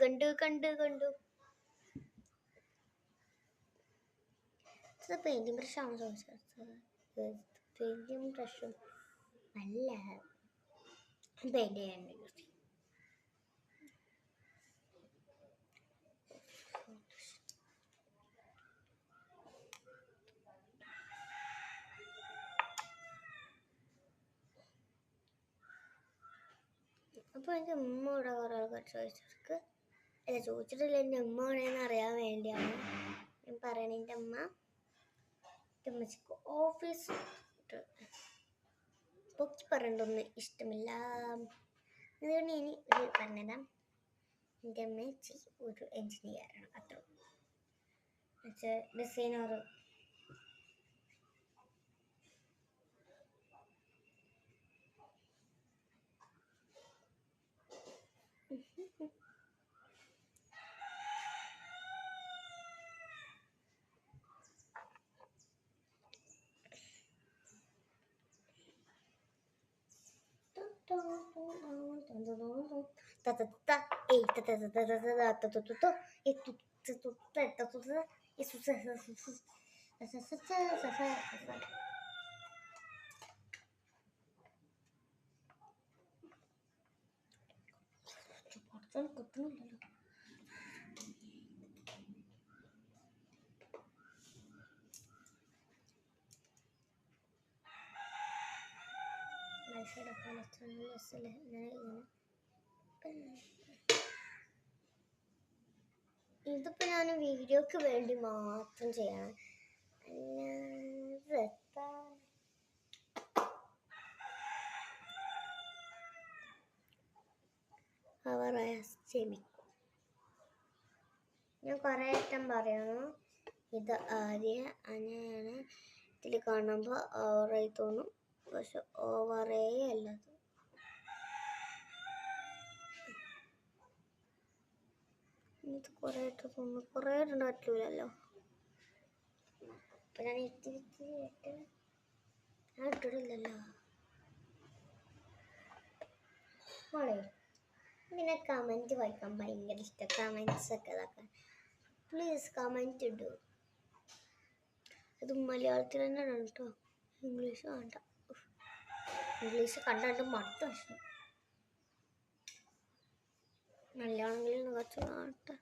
കണ്ടു. ഇത് പെയിന്റിംഗ് ബ്രഷാണോ ചോദിച്ചത്? പെയിന്റിംഗ് ബ്രഷും അല്ല, പെയിന്റ് ചെയ്യാൻ യൂസ് ചെയ്യും. അപ്പോൾ എൻ്റെ ഉമ്മയുടെ കുറേ ആൾക്കാർ ചോദിച്ചിട്ടില്ല. എൻ്റെ ഉമ്മ എവിടെയെന്ന് അറിയാൻ വേണ്ടിയാണ് ഞാൻ പറയണത്. എൻ്റെ അമ്മച്ചിക്ക് ഓഫീസ് പൊക്കി പറയണ്ടൊന്നും ഇഷ്ടമില്ല. അതുകൊണ്ട് ഇനി ഒരു പറഞ്ഞതാ, എൻ്റെ അമ്മച്ചി ഒരു എൻജിനീയറാണ്. അത്ര ഡിസൈനർ. കിട്ടുന്നില്ലല്ലോ. ഇതിപ്പോ ഞാൻ വീഡിയോക്ക് വേണ്ടി മാത്രം ചെയ്യണം. ഞാൻ കുറേ വട്ടം പറയണു, ഇത് ആദ്യം അങ്ങനെയാണ് ഇതിൽ കാണുമ്പോൾ ഓവറായി തോന്നും, പക്ഷെ ഓവറേ അല്ലത്. ഇത് കുറേ ഇട്ട് തോന്നുന്നു, കുറേ ഇടേണ്ട പറ്റില്ലല്ലോ. അപ്പം ഞാൻ ഞാൻ ഇട്ടിട്ടില്ലല്ലോ. മോളെ, ഇങ്ങനെ കമൻറ്റ് വായിക്കാൻ ഭയങ്കര ഇഷ്ടം. കമൻറ്റ്സ് ഒക്കെ ഇതാക്കാൻ പ്ലീസ് കമൻറ്റ് ഇടൂ. അത് മലയാളത്തിൽ തന്നെ ഇടണം കേട്ടോ, ഇംഗ്ലീഷ് വേണ്ട. ഇംഗ്ലീഷ് കണ്ടു മടുത്ത പ്രശ്നം. മലയാളങ്ങളിൽ കുറച്ച് കാണട്ടെ.